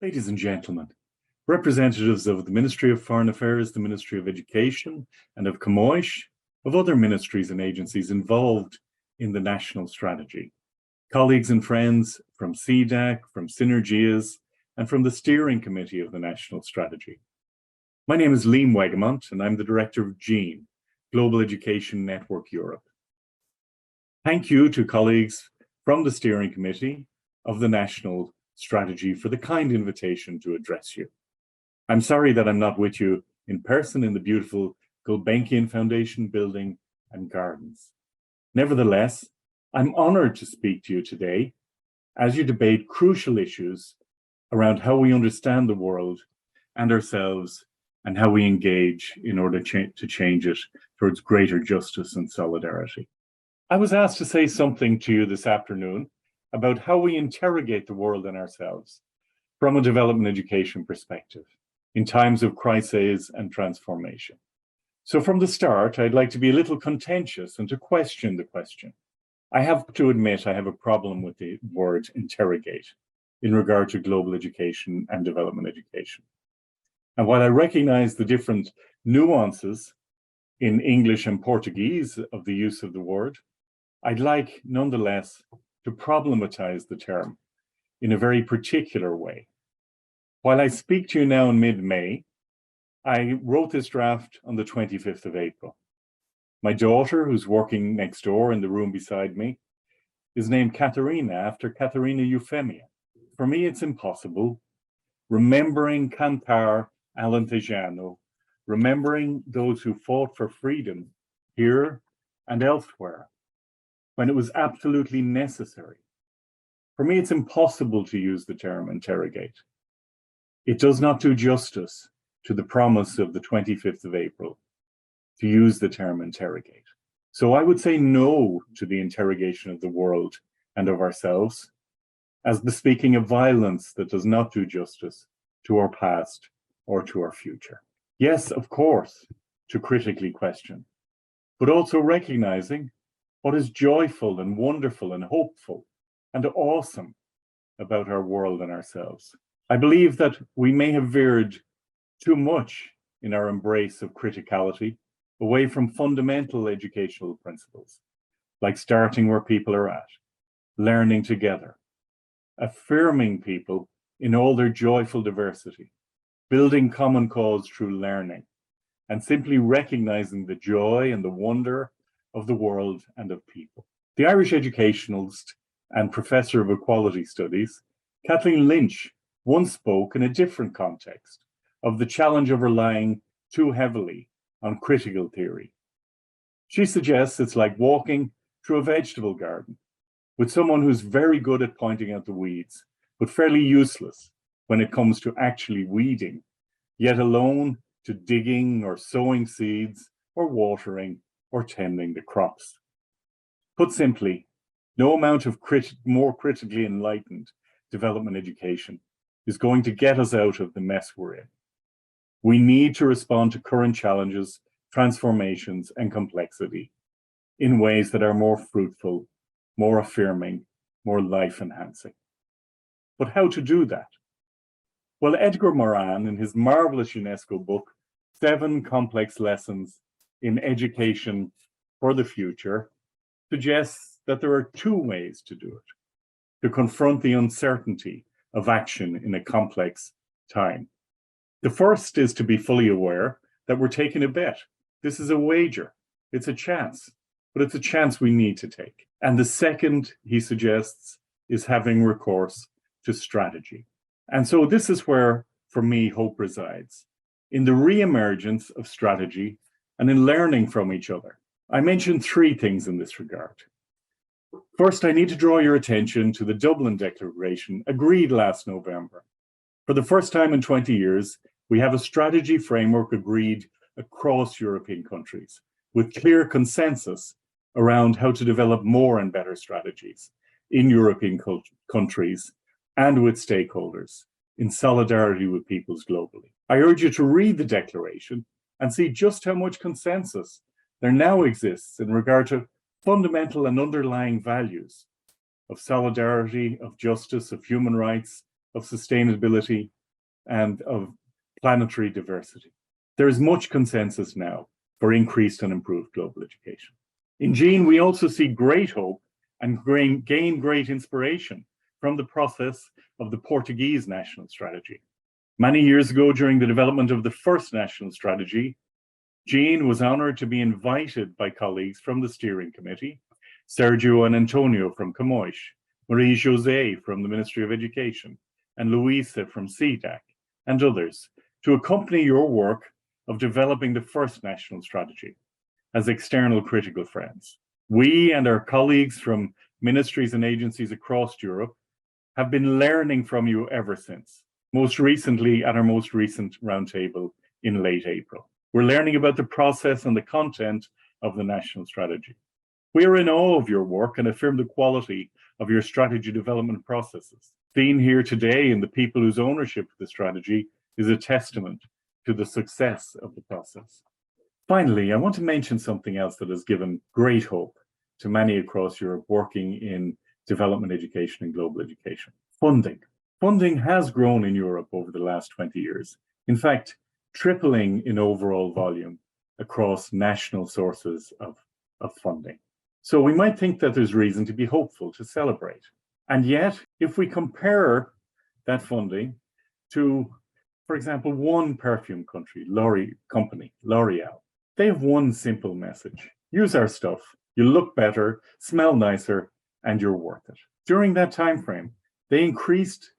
Ladies and gentlemen, representatives of the Ministry of Foreign Affairs, the Ministry of Education, and of Camões, of other ministries and agencies involved in the national strategy, colleagues and friends from CDAC, from Synergias, and from the steering committee of the national strategy. My name is Liam Wegimont, and I'm the director of GENE, Global Education Network Europe. Thank you to colleagues from the steering committee of the national strategy for the kind invitation to address you. I'm sorry that I'm not with you in person in the beautiful Gulbenkian Foundation building and gardens. Nevertheless, I'm honored to speak to you today as you debate crucial issues around how we understand the world and ourselves and how we engage in order to change it towards greater justice and solidarity. I was asked to say something to you this afternoon about how we interrogate the world and ourselves from a development education perspective in times of crises and transformation. So from the start, I'd like to be a little contentious and to question the question. I have to admit I have a problem with the word interrogate in regard to global education and development education. And while I recognize the different nuances in English and Portuguese of the use of the word, I'd like nonetheless to problematize the term in a very particular way. While I speak to you now in mid-May, I wrote this draft on the 25th of April. My daughter, who's working next door in the room beside me, is named Katharina after Katharina Euphemia. For me, it's impossible. Remembering Cantar Alentejano, remembering those who fought for freedom here and elsewhere, when it was absolutely necessary. For me, it's impossible to use the term interrogate. It does not do justice to the promise of the 25th of April to use the term interrogate. So I would say no to the interrogation of the world and of ourselves as bespeaking a violence that does not do justice to our past or to our future. Yes, of course, to critically question, but also recognizing what is joyful and wonderful and hopeful and awesome about our world and ourselves. I believe that we may have veered too much in our embrace of criticality away from fundamental educational principles, like starting where people are at, learning together, affirming people in all their joyful diversity, building common cause through learning, and simply recognizing the joy and the wonder of the world and of people. The Irish educationalist and professor of equality studies, Kathleen Lynch, once spoke in a different context of the challenge of relying too heavily on critical theory. She suggests it's like walking through a vegetable garden with someone who's very good at pointing out the weeds, but fairly useless when it comes to actually weeding, yet alone to digging or sowing seeds or watering or tending the crops. Put simply, no amount of more critically enlightened development education is going to get us out of the mess we're in. We need to respond to current challenges, transformations, and complexity in ways that are more fruitful, more affirming, more life-enhancing. But how to do that? Well, Edgar Morin, in his marvelous UNESCO book, 7 Complex Lessons in Education for the Future, suggests that there are 2 ways to do it, to confront the uncertainty of action in a complex time. The first is to be fully aware that we're taking a bet. This is a wager. It's a chance, but it's a chance we need to take. And the second, he suggests, is having recourse to strategy. And so this is where, for me, hope resides, in the re-emergence of strategy and in learning from each other. I mentioned 3 things in this regard. First, I need to draw your attention to the Dublin Declaration agreed last November. For the first time in 20 years, we have a strategy framework agreed across European countries with clear consensus around how to develop more and better strategies in European countries and with stakeholders in solidarity with peoples globally. I urge you to read the declaration and see just how much consensus there now exists in regard to fundamental and underlying values of solidarity, of justice, of human rights, of sustainability, and of planetary diversity. There is much consensus now for increased and improved global education. In Jean, we also see great hope and gain great inspiration from the process of the Portuguese national strategy. Many years ago, during the development of the first national strategy, Jean was honored to be invited by colleagues from the steering committee, Sergio and Antonio from Camões, Marie-José from the Ministry of Education, and Luisa from CDAC, and others, to accompany your work of developing the first national strategy as external critical friends. We and our colleagues from ministries and agencies across Europe have been learning from you ever since, most recently at our most recent roundtable in late April. We're learning about the process and the content of the national strategy. We are in awe of your work and affirm the quality of your strategy development processes. Seen here today in the people whose ownership of the strategy is a testament to the success of the process. Finally, I want to mention something else that has given great hope to many across Europe working in development education and global education. Funding. Funding has grown in Europe over the last 20 years. In fact, tripling in overall volume across national sources of funding. So we might think that there's reason to be hopeful, to celebrate. And yet, if we compare that funding to, for example, one perfume company, L'Oreal, they have one simple message. Use our stuff. You look better, smell nicer, and you're worth it. During that time frame, they increased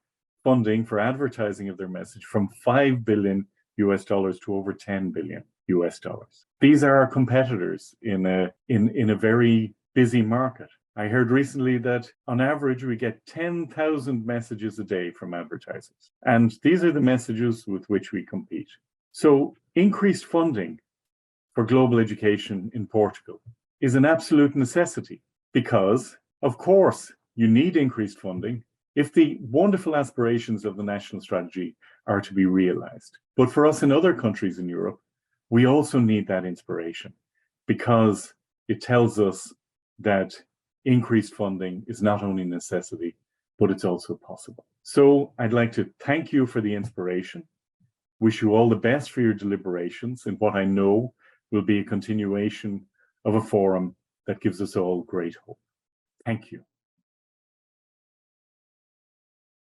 funding for advertising of their message from $5 billion to over $10 billion. These are our competitors in a very busy market. I heard recently that on average, we get 10,000 messages a day from advertisers. And these are the messages with which we compete. So increased funding for global education in Portugal is an absolute necessity because, of course, you need increased funding if the wonderful aspirations of the national strategy are to be realized. But for us in other countries in Europe, we also need that inspiration because it tells us that increased funding is not only a necessity, but it's also possible. So I'd like to thank you for the inspiration, wish you all the best for your deliberations in what I know will be a continuation of a forum that gives us all great hope. Thank you.